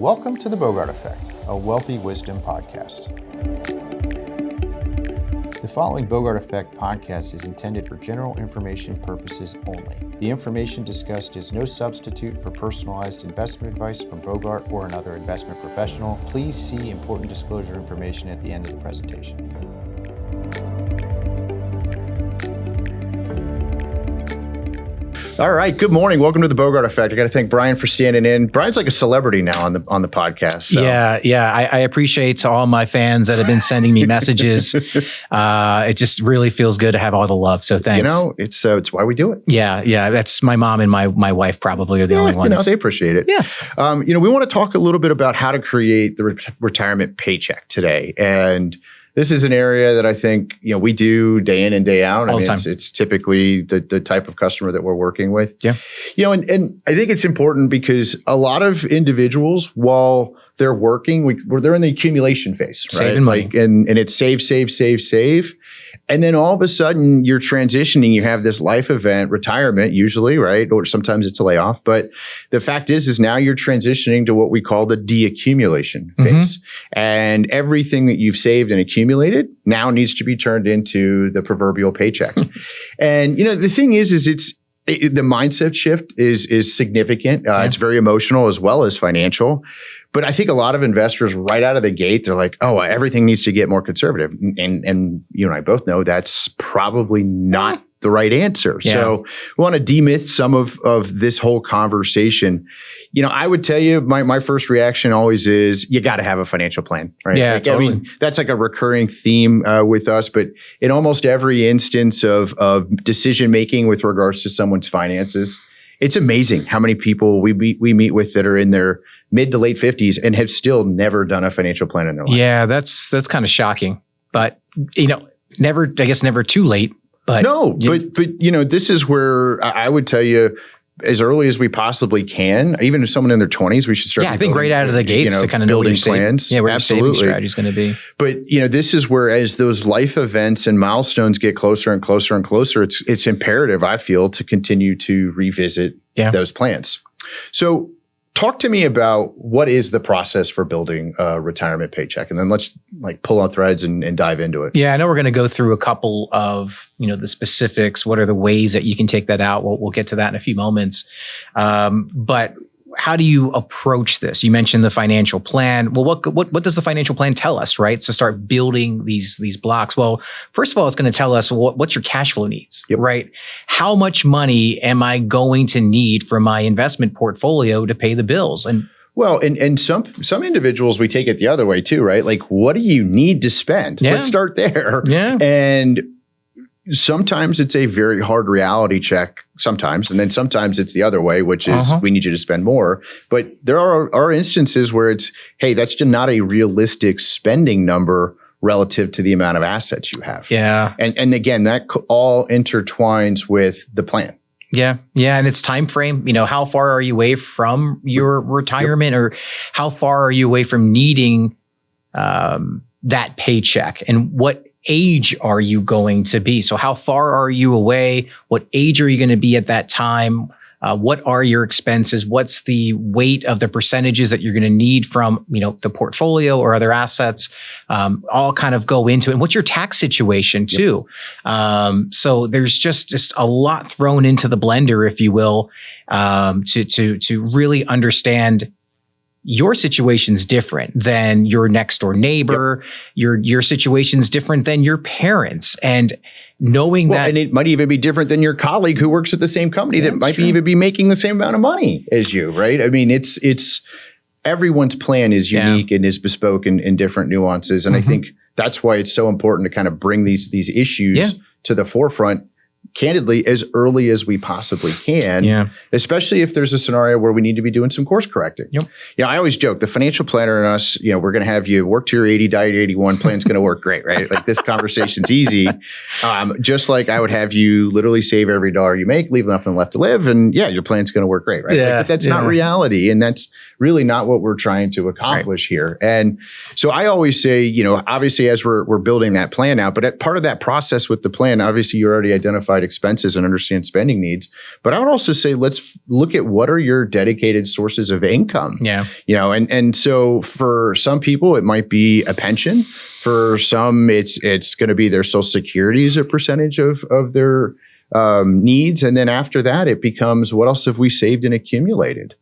Welcome to the BOGART Effect, a wealthy wisdom podcast. The following BOGART Effect podcast is intended for general information purposes only. The information discussed is no substitute for personalized investment advice from BOGART or another investment professional. Please see important disclosure information at the end of the presentation. All right. Good morning. Welcome to the BOGART Effect. I got to thank Brian for standing in. Brian's like a celebrity now on the podcast. So. Yeah. I appreciate all my fans that have been sending me messages. It just really feels good to have all the love. So thanks. It's why we do it. Yeah. That's my mom and my wife probably are the only ones. They appreciate it. Yeah. We want to talk a little bit about how to create the retirement paycheck today. And this is an area that I think, we do day in and day out. All the time. It's typically the type of customer that we're working with. Yeah. And I think it's important because a lot of individuals, while they're working, they're in the accumulation phase, right? Saving money. And it's save. And then all of a sudden you're transitioning, you have this life event, retirement usually, right? Or sometimes it's a layoff. But the fact is now you're transitioning to what we call the deaccumulation phase. And everything that you've saved and accumulated now needs to be turned into the proverbial paycheck. And, the thing is the mindset shift is significant. It's very emotional as well as financial. But I think a lot of investors right out of the gate, they're like, oh, everything needs to get more conservative. And you and I both know that's probably not the right answer. Yeah. So we want to demyth some of this whole conversation. I would tell you my first reaction always is you got to have a financial plan, right? Yeah, totally. That's like a recurring theme with us, but in almost every instance of decision-making with regards to someone's finances, it's amazing how many people we meet with that are in their mid to late 50s and have still never done a financial plan in their life. Yeah, that's kind of shocking. But, never too late. But no, but this is where I would tell you, as early as we possibly can, even if someone in their 20s, we should start. Yeah, I think right out of the gates to kind of know what your plans. Where your saving strategy is going to be. But this is where, as those life events and milestones get closer and closer and closer, it's imperative, I feel, to continue to revisit those plans. So talk to me about what is the process for building a retirement paycheck, and then let's pull on threads and dive into it. Yeah, I know we're going to go through a couple of the specifics. What are the ways that you can take that out? We'll get to that in a few moments. But how do you approach this? You mentioned the financial plan. Well, what does the financial plan tell us, right? To start building these blocks. Well, first of all, it's going to tell us what's your cash flow needs, right? How much money am I going to need for my investment portfolio to pay the bills? And some individuals, we take it the other way too, right? Like, what do you need to spend? Yeah. Let's start there. Yeah. And sometimes it's a very hard reality check sometimes. And then sometimes it's the other way, which is we need you to spend more. But there are instances where it's, hey, that's just not a realistic spending number relative to the amount of assets you have. Yeah. And again, that all intertwines with the plan. Yeah. And it's time frame. How far are you away from your retirement or how far are you away from needing that paycheck, and what age are you going to be? So how far are you away? What age are you going to be at that time? What are your expenses? What's the weight of the percentages that you're going to need from, the portfolio or other assets? All kind of go into it. And what's your tax situation too? So there's just a lot thrown into the blender, if you will, to really understand your situation's different than your next door neighbor. Your situation's different than your parents. And knowing that. And it might even be different than your colleague who works at the same company that might even be making the same amount of money as you, right? I mean, it's everyone's plan is unique and is bespoke in different nuances. And I think that's why it's so important to kind of bring these issues to the forefront, candidly, as early as we possibly can, especially if there's a scenario where we need to be doing some course correcting. I always joke, the financial planner and us, we're going to have you work to your 80, die at 81, plan's going to work great, right? Like this conversation's easy. Just like I would have you literally save every dollar you make, leave enough left to live, and your plan's going to work great, right? But that's not reality, and that's really not what we're trying to accomplish here. And so I always say, obviously as we're building that plan out, but part of that process with the plan, obviously you already identified identified expenses and understand spending needs. But I would also say, let's look at what are your dedicated sources of income. Yeah. And so for some people, it might be a pension. For some, it's going to be their Social Security as a percentage of their needs. And then after that, it becomes, what else have we saved and accumulated?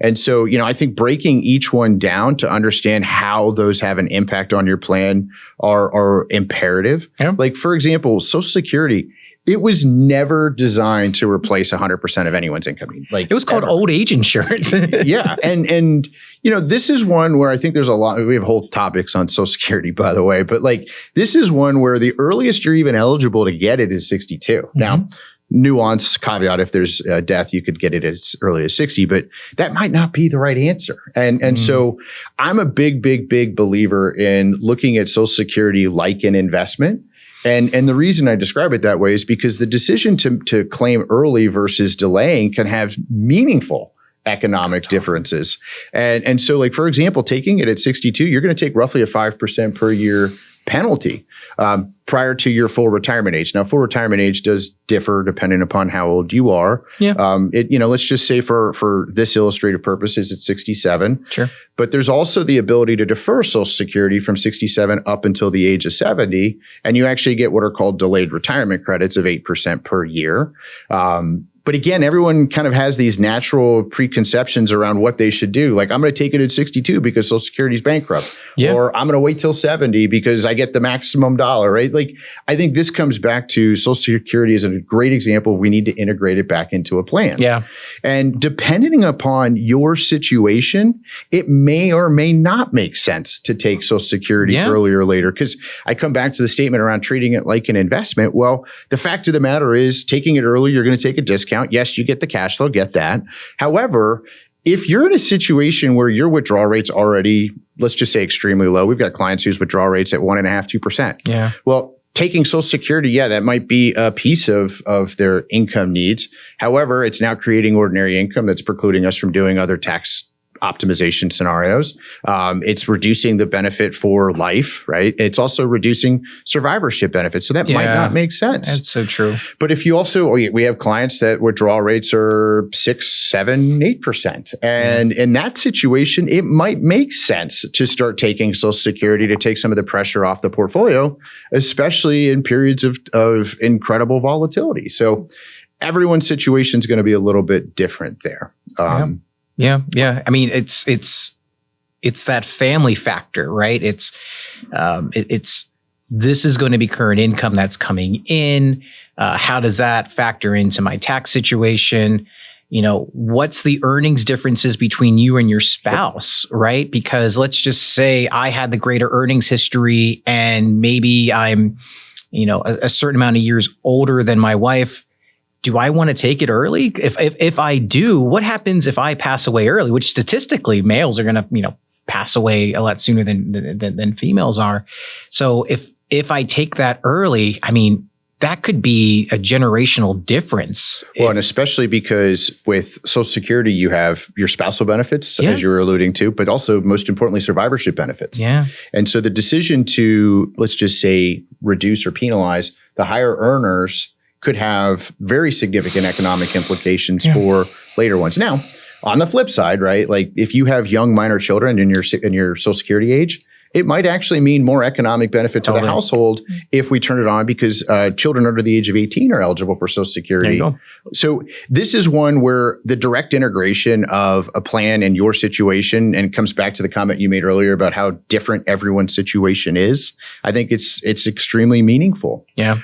And so, I think breaking each one down to understand how those have an impact on your plan are imperative. Yeah. Like, for example, Social Security, it was never designed to replace 100% of anyone's income. Like, it was called old age insurance. Yeah. And this is one where I think there's a lot, we have whole topics on Social Security, by the way, but like, this is one where the earliest you're even eligible to get it is 62. Mm-hmm. Now, nuance caveat, if there's a death, you could get it as early as 60, but that might not be the right answer. And so I'm a big believer in looking at Social Security like an investment. And the reason I describe it that way is because the decision to claim early versus delaying can have meaningful economic differences. And so, like, for example, taking it at 62, you're going to take roughly a 5% per year penalty prior to your full retirement age. Now, full retirement age does differ depending upon how old you are. Yeah. Let's just say for this illustrative purposes, it's 67. Sure. But there's also the ability to defer Social Security from 67 up until the age of 70, and you actually get what are called delayed retirement credits of 8% per year. But again, everyone kind of has these natural preconceptions around what they should do. Like, I'm going to take it at 62 because Social Security is bankrupt. Yeah. Or I'm going to wait till 70 because I get the maximum dollar, right? Like, I think this comes back to Social Security is a great example. We need to integrate it back into a plan. Yeah. And depending upon your situation, it may or may not make sense to take Social Security earlier or later. Because I come back to the statement around treating it like an investment. Well, the fact of the matter is, taking it early, you're going to take a discount. Yes, you get the cash flow, get that. However, if you're in a situation where your withdrawal rate's already, let's just say, extremely low, we've got clients whose withdrawal rate's at 1.5%, 2%. Yeah. Well, taking Social Security, that might be a piece of their income needs. However, it's now creating ordinary income that's precluding us from doing other tax optimization scenarios. It's reducing the benefit for life, right? It's also reducing survivorship benefits. So that might not make sense. That's so true. But if you also, we have clients that withdrawal rates are 6, 7, 8%. And in that situation, it might make sense to start taking Social Security to take some of the pressure off the portfolio, especially in periods of incredible volatility. So everyone's situation is going to be a little bit different there. Yeah. I mean, it's that family factor, right? It's this is going to be current income that's coming in. How does that factor into my tax situation? What's the earnings differences between you and your spouse, right? Because let's just say I had the greater earnings history and maybe I'm, a certain amount of years older than my wife. Do I want to take it early? If I do, what happens if I pass away early? Which statistically, males are going to, pass away a lot sooner than females are. So if I take that early, I mean, that could be a generational difference. Well, and especially because with Social Security, you have your spousal benefits, as you were alluding to, but also, most importantly, survivorship benefits. Yeah. And so the decision to, let's just say, reduce or penalize the higher earners could have very significant economic implications for later ones. Now, on the flip side, right, like if you have young minor children in your Social Security age, it might actually mean more economic benefit to the household if we turn it on, because children under the age of 18 are eligible for Social Security. There you go. So this is one where the direct integration of a plan in your situation, and it comes back to the comment you made earlier about how different everyone's situation is. I think it's extremely meaningful. Yeah.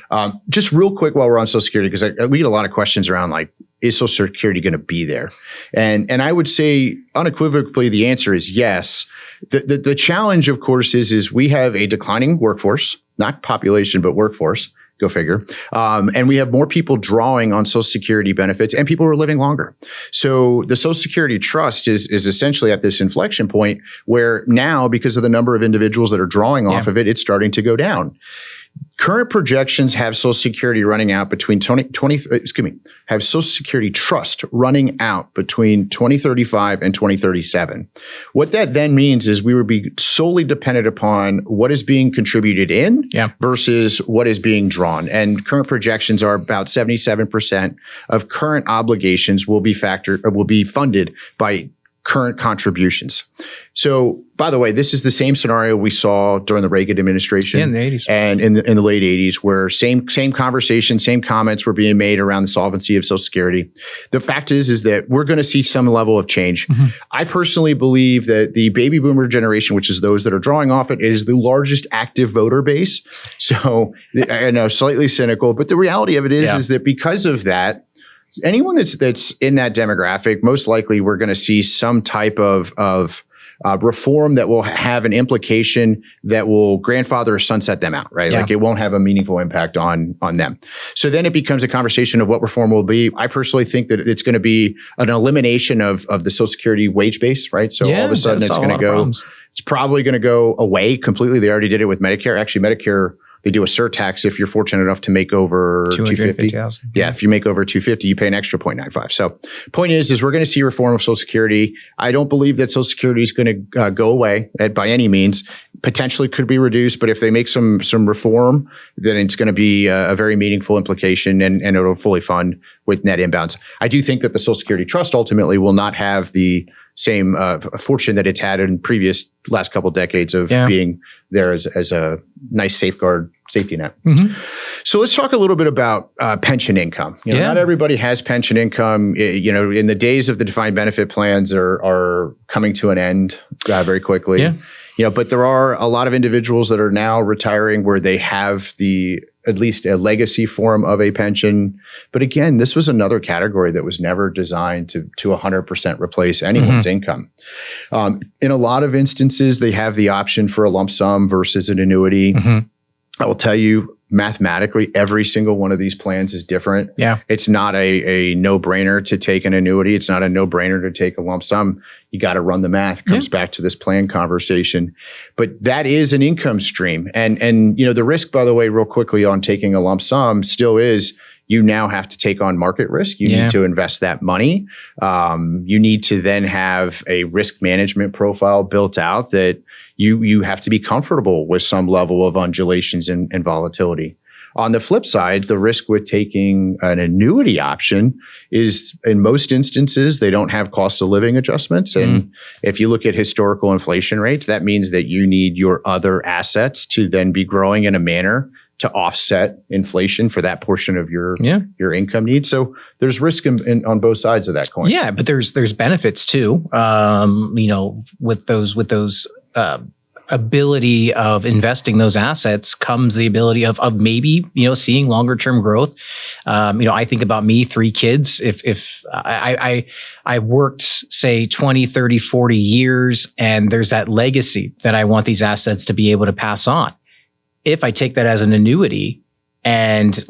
Just real quick while we're on Social Security, because we get a lot of questions around like, is Social Security going to be there? And I would say unequivocally the answer is yes. The challenge, of course, is we have a declining workforce, not population, but workforce. Go figure. And we have more people drawing on Social Security benefits, and people are living longer. So the Social Security trust is essentially at this inflection point where now, because of the number of individuals that are drawing off of it, it's starting to go down. Current projections have Social Security running out between have Social Security trust running out between 2035 and 2037. What that then means is we would be solely dependent upon what is being contributed in versus what is being drawn. And current projections are about 77% of current obligations will be funded by current contributions. So, by the way, this is the same scenario we saw during the Reagan administration in the 80s and in the late 80s, where same conversation, same comments were being made around the solvency of Social Security. The fact is that we're going to see some level of change. I personally believe that the baby boomer generation, which is those that are drawing off it, is the largest active voter base. So, I know, slightly cynical, but the reality of it is that because of that, anyone that's in that demographic, most likely we're going to see some type of reform that will have an implication that will grandfather or sunset them out, right? Like it won't have a meaningful impact on them. So then it becomes a conversation of what reform will be. I personally think that it's going to be an elimination of the Social Security wage base, right? So all of a sudden it's going to go, it's probably going to go away completely. They already did it with Medicare. Actually, Medicare, they do a surtax if you're fortunate enough to make over 250. Yeah, if you make over 250, you pay an extra 0.95. So point is we're going to see reform of Social Security. I don't believe that Social Security is going to go away by any means. Potentially could be reduced, but if they make some reform, then it's going to be a very meaningful implication and it'll fully fund with net inbounds. I do think that the Social Security Trust ultimately will not have the same fortune that it's had in previous last couple of decades of being there as a nice safeguard safety net. So let's talk a little bit about pension income. Not everybody has pension income. In the days of the defined benefit plans are coming to an end very quickly. But there are a lot of individuals that are now retiring where they have at least a legacy form of a pension. But again, this was another category that was never designed to 100% replace anyone's income. In a lot of instances, they have the option for a lump sum versus an annuity. I will tell you, mathematically, every single one of these plans is different. It's not a no-brainer to take an annuity. It's not a no-brainer to take a lump sum. You got to run the math. Comes back to this plan conversation. But that is an income stream. And the risk, by the way, real quickly on taking a lump sum still is you now have to take on market risk. You need to invest that money. You need to then have a risk management profile built out that you have to be comfortable with some level of undulations and volatility. On the flip side, the risk with taking an annuity option is in most instances, they don't have cost of living adjustments. And if you look at historical inflation rates, that means that you need your other assets to then be growing in a manner to offset inflation for that portion of your income needs. So there's risk on both sides of that coin. Yeah, but there's benefits too. With those ability of investing those assets comes the ability of maybe seeing longer term growth. I think about me, 3 kids. If I've worked say 20, 30, 40 years, and there's that legacy that I want these assets to be able to pass on. If I take that as an annuity and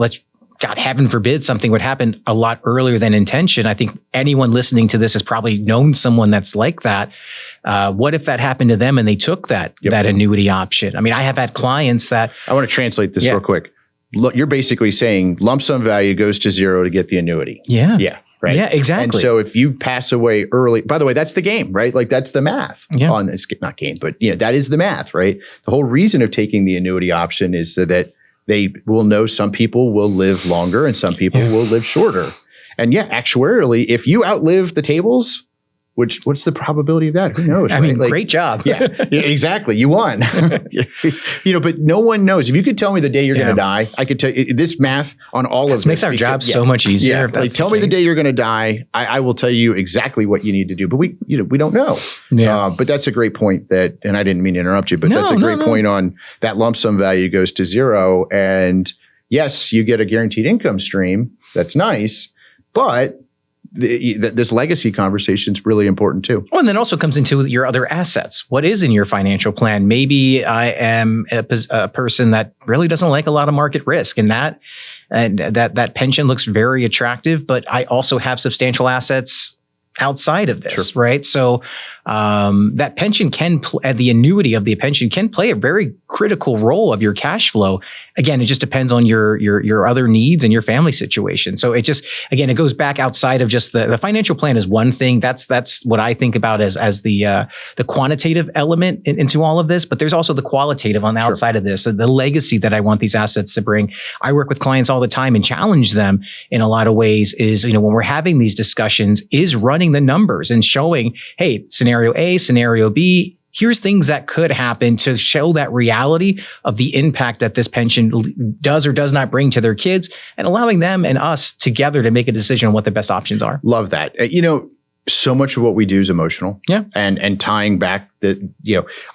God, heaven forbid, something would happen a lot earlier than intention. I think anyone listening to this has probably known someone that's like that. What if that happened to them and they took that annuity option? I mean, I have had clients that... I want to translate this real quick. You're basically saying lump sum value goes to 0 to get the annuity. Yeah. Right? Yeah, exactly. And so if you pass away early, by the way, that's the game, right? Like that's the math on this, not game, but that is the math, right? The whole reason of taking the annuity option is so that they will know some people will live longer and some people will live shorter. And actuarially, if you outlive the tables, what's the probability of that? Who knows? I mean, great job. Exactly. You won. But no one knows. If you could tell me the day you're going to die, I could tell you this math on all of this. Makes our job so much easier. Like, tell me the day you're going to die. I will tell you exactly what you need to do. But we don't know. But that's a great point and I didn't mean to interrupt you, but that's a great point on that lump sum value goes to 0. And yes, you get a guaranteed income stream. That's nice. But this legacy conversation is really important too. Well, and then also comes into your other assets. What is in your financial plan? Maybe I am a person that really doesn't like a lot of market risk, and that pension looks very attractive, but I also have substantial assets outside of this, right? So that pension the annuity of the pension can play a very critical role of your cash flow. Again, it just depends on your other needs and your family situation. So it just, again, it goes back outside of just the financial plan is one thing. That's what I think about as the quantitative element into all of this. But there's also the qualitative on the outside of this, the legacy that I want these assets to bring. I work with clients all the time and challenge them in a lot of ways is, when we're having these discussions, is running the numbers and showing, hey, scenario A, scenario B, here's things that could happen to show that reality of the impact that this pension does or does not bring to their kids, and allowing them and us together to make a decision on what the best options are. Love that. So much of what we do is emotional. Yeah. And tying back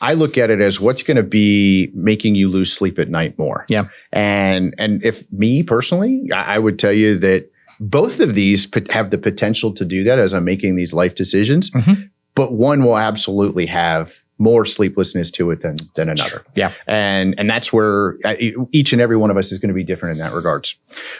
I look at it as what's going to be making you lose sleep at night more. Yeah. And if me personally, I would tell you that both of these have the potential to do that as I'm making these life decisions, but one will absolutely have more sleeplessness to it than another. Yeah. And that's where each and every one of us is going to be different in that regards.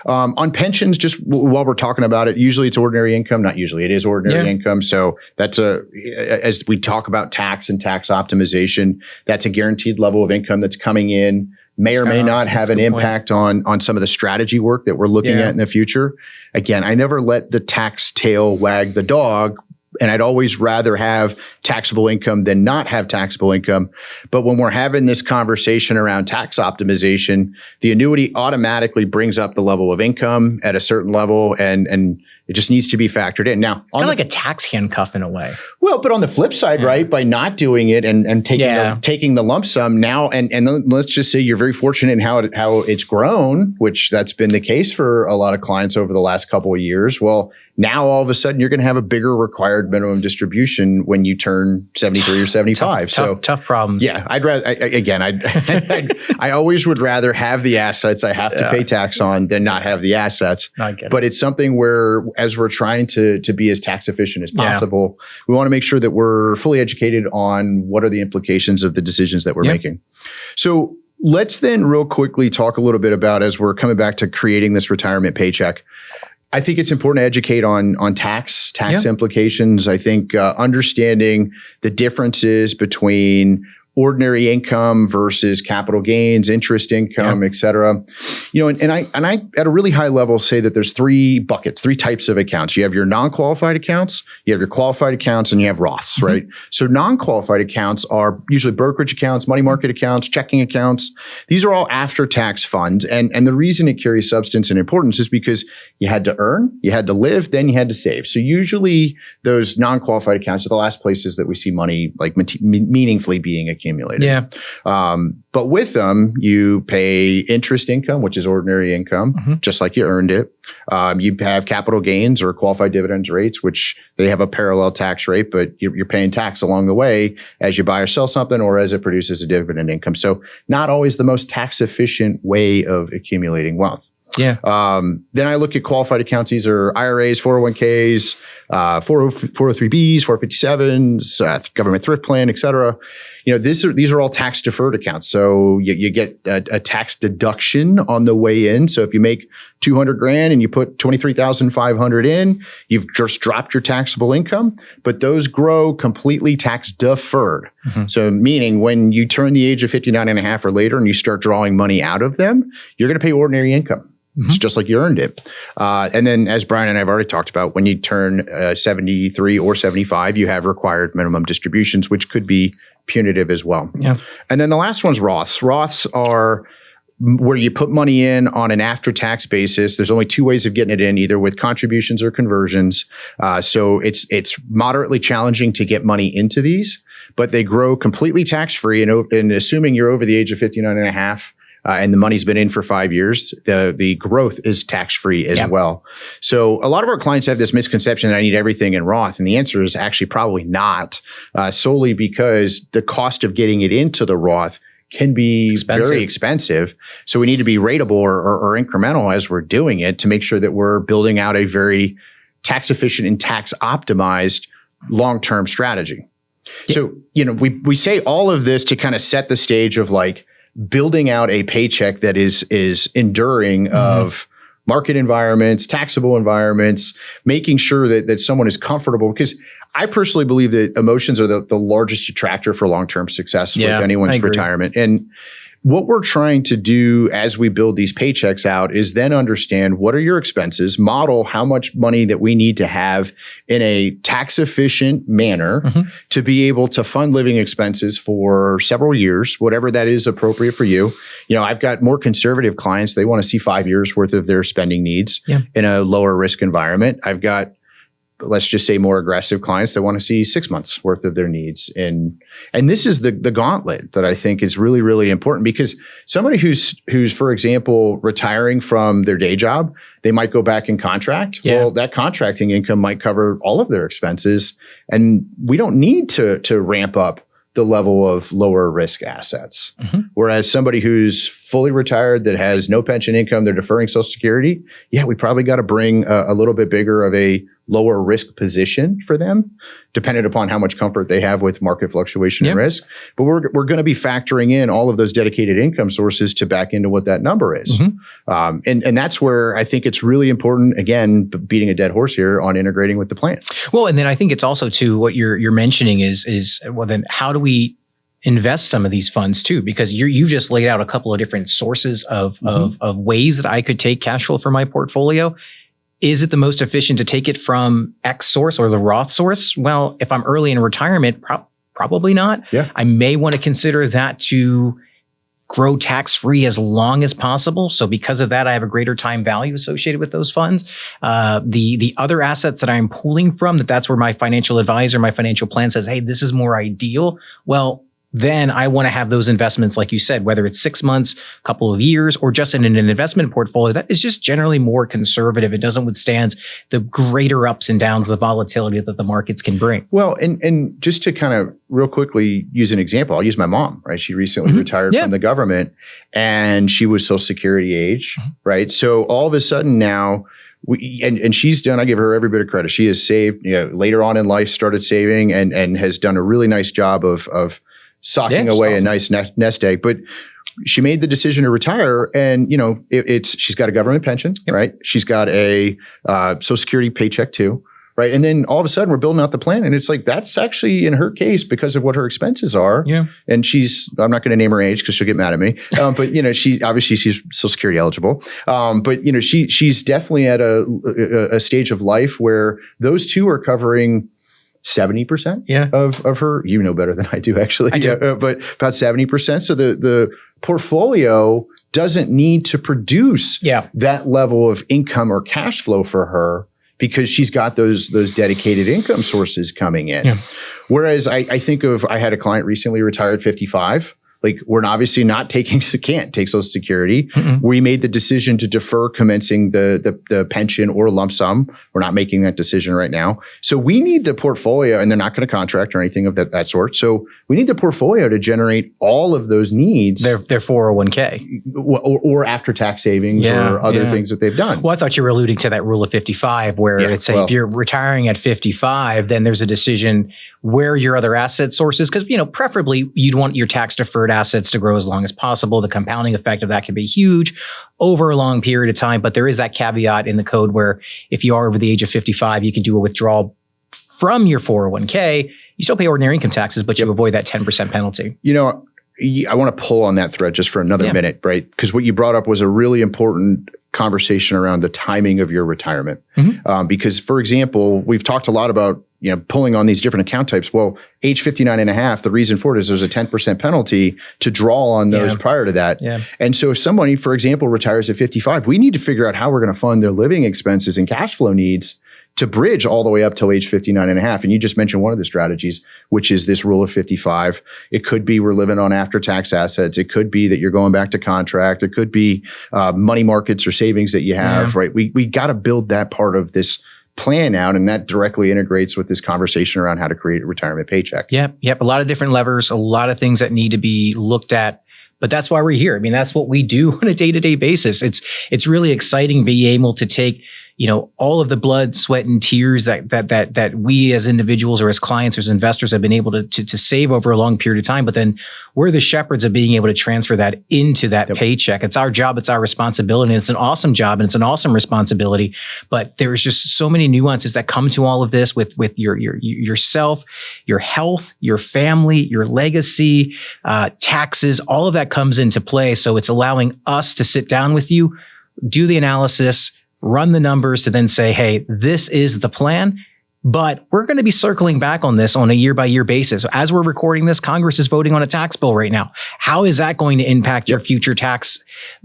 On pensions, just while we're talking about it, usually it's ordinary income. Not usually, it is ordinary income. So that's as we talk about tax and tax optimization, that's a guaranteed level of income that's coming in. May or may not have an impact on some of the strategy work that we're looking at in the future. Again, I never let the tax tail wag the dog. And I'd always rather have taxable income than not have taxable income. But when we're having this conversation around tax optimization, the annuity automatically brings up the level of income at a certain level, and it just needs to be factored in. Now, it's kind of like a tax handcuff in a way. Well, but on the flip side, right, by not doing it and taking the lump sum now, and let's just say you're very fortunate in how it's grown, which that's been the case for a lot of clients over the last couple of years. Well, now all of a sudden you're going to have a bigger required minimum distribution when you turn 73 or 75. Tough problems. Yeah, I'd rather I always would rather have the assets I have to pay tax on than not have the assets. But it's something where, as we're trying to be as tax efficient as possible, we want to make sure that we're fully educated on what are the implications of the decisions that we're making. So let's then real quickly talk a little bit about, as we're coming back to creating this retirement paycheck, I think it's important to educate on tax implications. I think understanding the differences between ordinary income versus capital gains, interest income, et cetera. And I at a really high level say that there's three buckets, three types of accounts. You have your non-qualified accounts, you have your qualified accounts, and you have Roths, right? So non-qualified accounts are usually brokerage accounts, money market accounts, checking accounts. These are all after-tax funds. And the reason it carries substance and importance is because you had to earn, you had to live, then you had to save. So usually those non-qualified accounts are the last places that we see money like meaningfully being accumulated. But with them, you pay interest income, which is ordinary income, just like you earned it. You have capital gains or qualified dividends rates, which they have a parallel tax rate, but you're paying tax along the way as you buy or sell something or as it produces a dividend income. So not always the most tax efficient way of accumulating wealth. Then I look at qualified accounts. These are IRAs, 401ks, 403bs, 457s, government thrift plan, et cetera. These are all tax deferred accounts. So you get a tax deduction on the way in. So if you make $200,000 and you put $23,500 in, you've just dropped your taxable income, but those grow completely tax deferred. So meaning when you turn the age of 59 and a half or later and you start drawing money out of them, you're going to pay ordinary income. It's just like you earned it. And then, as Brian and I have already talked about, when you turn 73 or 75, you have required minimum distributions, which could be punitive as well. And then the last one's Roths. Roths are where you put money in on an after-tax basis. There's only two ways of getting it in, either with contributions or conversions. So it's moderately challenging to get money into these, but they grow completely tax-free. And assuming you're over the age of 59 and a half, and the money's been in for 5 years, the growth is tax-free as well. So a lot of our clients have this misconception that I need everything in Roth. And the answer is actually probably not, solely because the cost of getting it into the Roth can be very expensive. So we need to be ratable or incremental as we're doing it to make sure that we're building out a very tax efficient and tax optimized long-term strategy. So, we say all of this to kind of set the stage of like, building out a paycheck that is enduring of market environments, taxable environments, making sure that someone is comfortable. Because I personally believe that emotions are the largest attractor for long-term success with anyone's retirement. And what we're trying to do as we build these paychecks out is then understand what are your expenses, model how much money that we need to have in a tax efficient manner to be able to fund living expenses for several years, whatever that is appropriate for you. You know, I've got more conservative clients. They want to see 5 years worth of their spending needs in a lower risk environment. I've got, let's just say, more aggressive clients that want to see 6 months worth of their needs. And this is the gauntlet that I think is really, really important, because somebody who's, for example, retiring from their day job, they might go back and contract. Yeah. Well, that contracting income might cover all of their expenses. And we don't need to ramp up the level of lower risk assets. Whereas somebody who's fully retired that has no pension income, they're deferring Social Security, yeah, we probably got to bring a little bit bigger of a lower risk position for them, dependent upon how much comfort they have with market fluctuation and risk. But we're going to be factoring in all of those dedicated income sources to back into what that number is. And that's where I think it's really important, again, beating a dead horse here on integrating with the plan. Well, and then I think it's also too, what you're mentioning is well, then how do we invest some of these funds too? Because you just laid out a couple of different sources of ways that I could take cash flow from my portfolio. Is it the most efficient to take it from X source or the Roth source? Well, if I'm early in retirement, probably not. Yeah. I may want to consider that to grow tax-free as long as possible. So because of that, I have a greater time value associated with those funds. The other assets that I'm pulling from, that's where my financial advisor, my financial plan says, hey, this is more ideal. Well, then I want to have those investments, like you said, whether it's 6 months, a couple of years, or just in an investment portfolio that is just generally more conservative. It doesn't withstand the greater ups and downs, the volatility that the markets can bring. Well, and just to kind of real quickly use an example, I'll use my mom, right? She recently retired from the government and she was Social Security age, right? So all of a sudden now, and she's done, I give her every bit of credit. She has saved, later on in life, started saving and has done a really nice job of socking away a nice nest egg. But she made the decision to retire, and she's got a government pension, right? She's got a Social Security paycheck too, right? And then all of a sudden we're building out the plan, and it's like that's actually in her case because of what her expenses are. Yeah. And I'm not going to name her age because she'll get mad at me. But she's Social Security eligible. But she's definitely at a stage of life where those two are covering 70% of her, better than I do actually. I do. But about 70%. So the portfolio doesn't need to produce that level of income or cash flow for her because she's got those dedicated income sources coming in. Yeah. Whereas I think I had a client recently retired 55. Like we're obviously can't take Social Security. We made the decision to defer commencing the pension or lump sum. We're not making that decision right now. So we need the portfolio, and they're not going to contract or anything of that sort. So we need the portfolio to generate all of those needs. Their 401k or after tax savings or other things that they've done. Well, I thought you were alluding to that rule of 55, where it's if you're retiring at 55, then there's a decision where your other asset sources, because preferably you'd want your tax deferred assets to grow as long as possible. The compounding effect of that can be huge over a long period of time, but there is that caveat in the code where if you are over the age of 55, you can do a withdrawal from your 401k. You still pay ordinary income taxes, but you avoid that 10% penalty. I want to pull on that thread just for another minute, right? Because what you brought up was a really important conversation around the timing of your retirement. Because, for example, we've talked a lot about pulling on these different account types. Well, age 59 and a half, the reason for it is there's a 10% penalty to draw on those prior to that. Yeah. And so if somebody, for example, retires at 55, we need to figure out how we're going to fund their living expenses and cash flow needs to bridge all the way up till age 59 and a half. And you just mentioned one of the strategies, which is this rule of 55. It could be we're living on after-tax assets. It could be that you're going back to contract. It could be money markets or savings that you have, right? We got to build that part of this plan out, and that directly integrates with this conversation around how to create a retirement paycheck. Yep. A lot of different levers, a lot of things that need to be looked at. But that's why we're here. I mean, that's what we do on a day-to-day basis. It's really exciting being able to take, all of the blood, sweat, and tears that we as individuals or as clients or as investors have been able to save over a long period of time. But then we're the shepherds of being able to transfer that into that paycheck. It's our job. It's our responsibility. And it's an awesome job and it's an awesome responsibility. But there's just so many nuances that come to all of this with yourself, your health, your family, your legacy, taxes, all of that comes into play. So it's allowing us to sit down with you, do the analysis, run the numbers to then say, hey, this is the plan. But we're going to be circling back on this on a year-by-year basis. As we're recording this, Congress is voting on a tax bill right now. How is that going to impact your future tax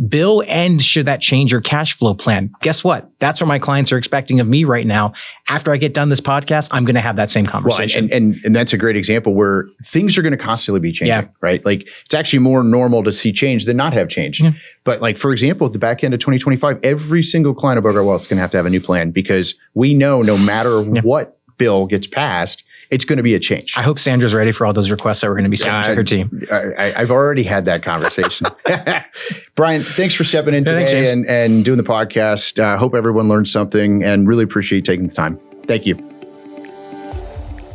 bill? And should that change your cash flow plan? Guess what? That's what my clients are expecting of me right now. After I get done this podcast, I'm going to have that same conversation. Well, and that's a great example where things are going to constantly be changing, right? Like it's actually more normal to see change than not have change. Yeah. But like, for example, at the back end of 2025, every single client of Bogart Wealth is going to have a new plan because we know no matter what bill gets passed, it's going to be a change. I hope Sandra's ready for all those requests that we're going to be sending to her team. I've already had that conversation. Brian, thanks for stepping in today and doing the podcast. Hope everyone learned something and really appreciate you taking the time. Thank you.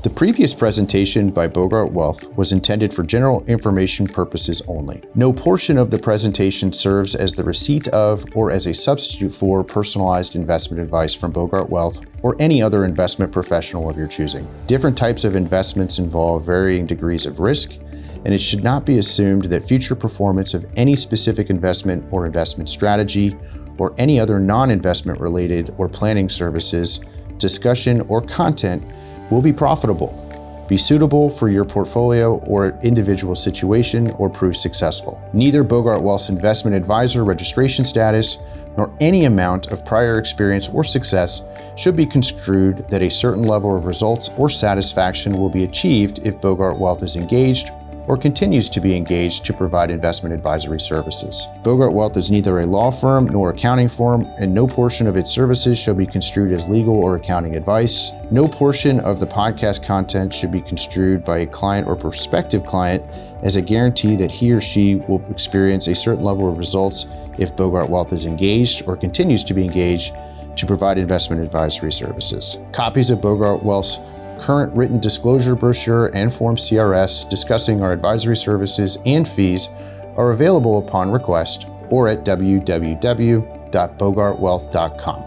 The previous presentation by Bogart Wealth was intended for general information purposes only. No portion of the presentation serves as the receipt of or as a substitute for personalized investment advice from Bogart Wealth or any other investment professional of your choosing. Different types of investments involve varying degrees of risk, and it should not be assumed that future performance of any specific investment or investment strategy or any other non-investment related or planning services, discussion, or content will be profitable, be suitable for your portfolio or individual situation, or prove successful. Neither Bogart Wealth's investment advisor registration status nor any amount of prior experience or success should be construed that a certain level of results or satisfaction will be achieved if Bogart Wealth is engaged or continues to be engaged to provide investment advisory services. Bogart Wealth is neither a law firm nor accounting firm, and no portion of its services shall be construed as legal or accounting advice. No portion of the podcast content should be construed by a client or prospective client as a guarantee that he or she will experience a certain level of results if Bogart Wealth is engaged or continues to be engaged to provide investment advisory services. Copies of Bogart Wealth's current written disclosure brochure and Form CRS discussing our advisory services and fees are available upon request or at www.bogartwealth.com.